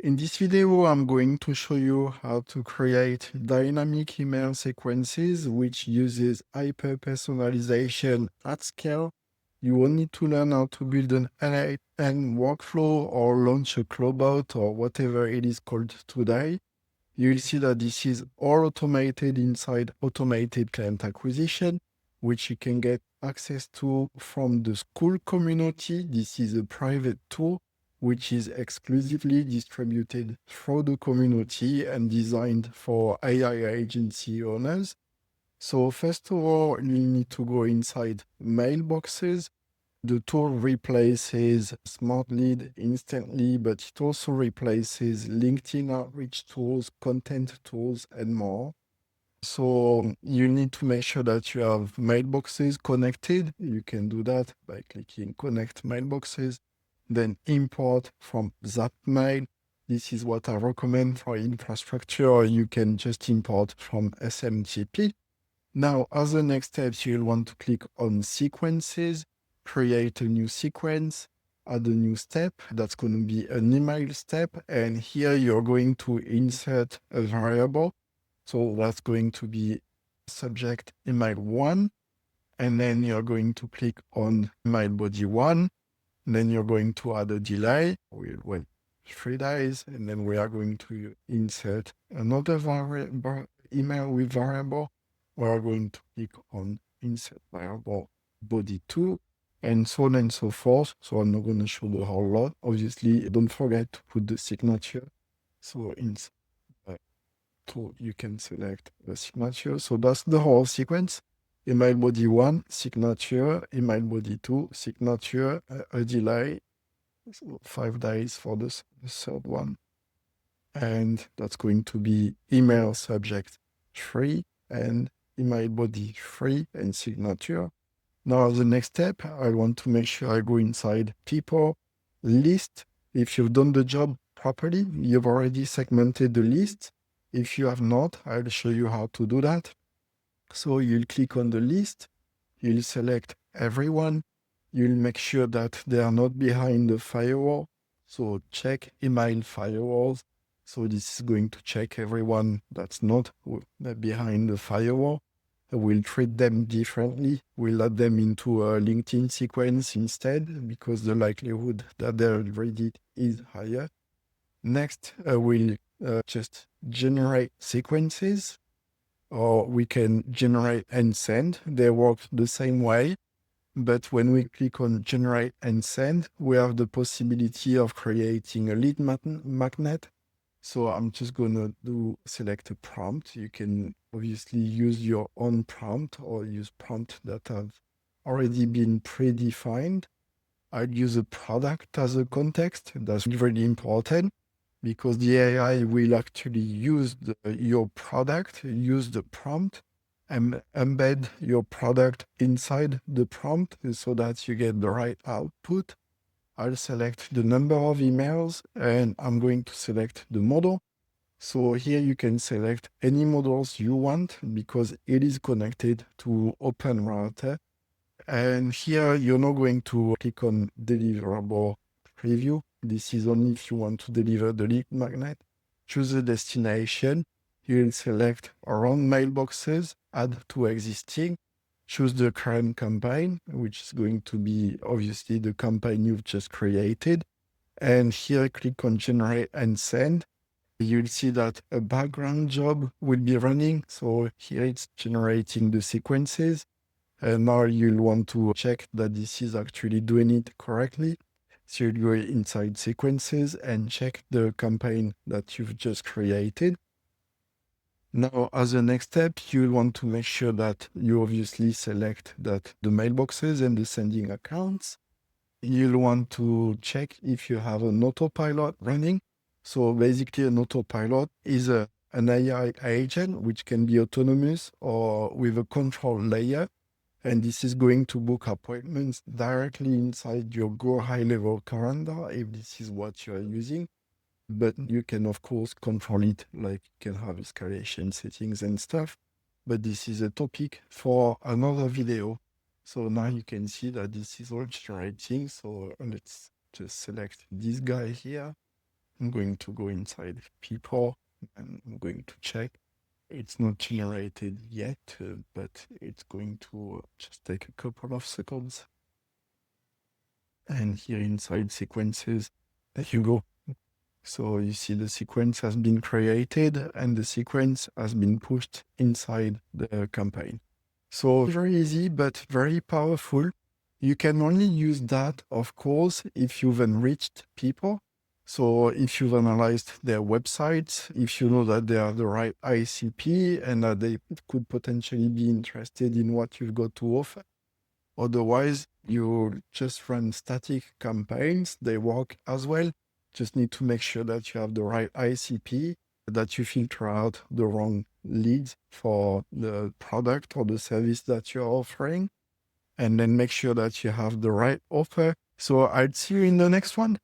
In this video, I'm going to show you how to create dynamic email sequences, which uses hyper-personalization at scale. You will need to learn how to build an LLM workflow or launch a Clobot or whatever it is called today. You'll see that this is all automated inside automated client acquisition, which you can get access to from the school community. This is a private tool which is exclusively distributed through the community and designed for AI agency owners. So first of all, you need to go inside mailboxes. The tool replaces Smart Lead instantly, but it also replaces LinkedIn outreach tools, content tools, and more. So you need to make sure that you have mailboxes connected. You can do that by clicking Connect Mailboxes, then import from Zapmail. This is what I recommend for infrastructure, or you can just import from SMTP. Now, as the next steps, you'll want to click on Sequences, create a new sequence, add a new step. That's going to be an email step. And here you're going to insert a variable. So that's going to be subject email 1. And then you're going to click on email body 1. And then you're going to add a delay. We'll wait 3 days. And then we are going to insert another variable, email with variable. We're going to click on insert variable body 2, and so on and so forth. So I'm not going to show the whole lot. Obviously, don't forget to put the signature. So insert 2, you can select the signature. So that's the whole sequence. Email body 1, signature. Email body 2, signature. A delay. So 5 days for the third one. And that's going to be email subject 3 and email body 3 and signature. Now, the next step, I want to make sure I go inside people, list. If you've done the job properly, you've already segmented the list. If you have not, I'll show you how to do that. So you'll click on the list, you'll select everyone, you'll make sure that they are not behind the firewall. So check email firewalls. So this is going to check everyone that's not behind the firewall. We'll treat them differently. We'll add them into a LinkedIn sequence instead, because the likelihood that they'll read it is higher. Next, we'll just generate sequences, or we can generate and send. They work the same way, but when we click on generate and send, we have the possibility of creating a lead magnet. So I'm just going to select a prompt. You can obviously use your own prompt or use prompts that have already been predefined. I'd use a product as a context. That's really important, because the AI will actually use your product, use the prompt, and embed your product inside the prompt so that you get the right output. I'll select the number of emails, and I'm going to select the model. So here you can select any models you want, because it is connected to OpenRouter. And here you're not going to click on deliverable preview. This is only if you want to deliver the lead magnet. Choose a destination. You'll select around mailboxes, add to existing. Choose the current campaign, which is going to be obviously the campaign you've just created. And here click on generate and send. You'll see that a background job will be running. So here it's generating the sequences. And now you'll want to check that this is actually doing it correctly. So you'll go inside sequences and check the campaign that you've just created. Now, as a next step, you'll want to make sure that you obviously select that the mailboxes and the sending accounts. You'll want to check if you have an autopilot running. So basically, an autopilot is an AI agent which can be autonomous or with a control layer. And this is going to book appointments directly inside your Go High Level calendar if this is what you're using. But you can, of course, control it, like you can have escalation settings and stuff. But this is a topic for another video. So now you can see that this is all generating. So let's just select this guy here. I'm going to go inside people and I'm going to check. It's not generated yet, but it's going to just take a couple of seconds. And here inside sequences, there you go. So you see the sequence has been created and the sequence has been pushed inside the campaign. So very easy, but very powerful. You can only use that, of course, if you've enriched people. So if you've analyzed their websites, if you know that they are the right ICP and that they could potentially be interested in what you've got to offer. Otherwise, you just run static campaigns. They work as well. Just need to make sure that you have the right ICP, that you filter out the wrong leads for the product or the service that you're offering, and then make sure that you have the right offer. So I'll see you in the next one.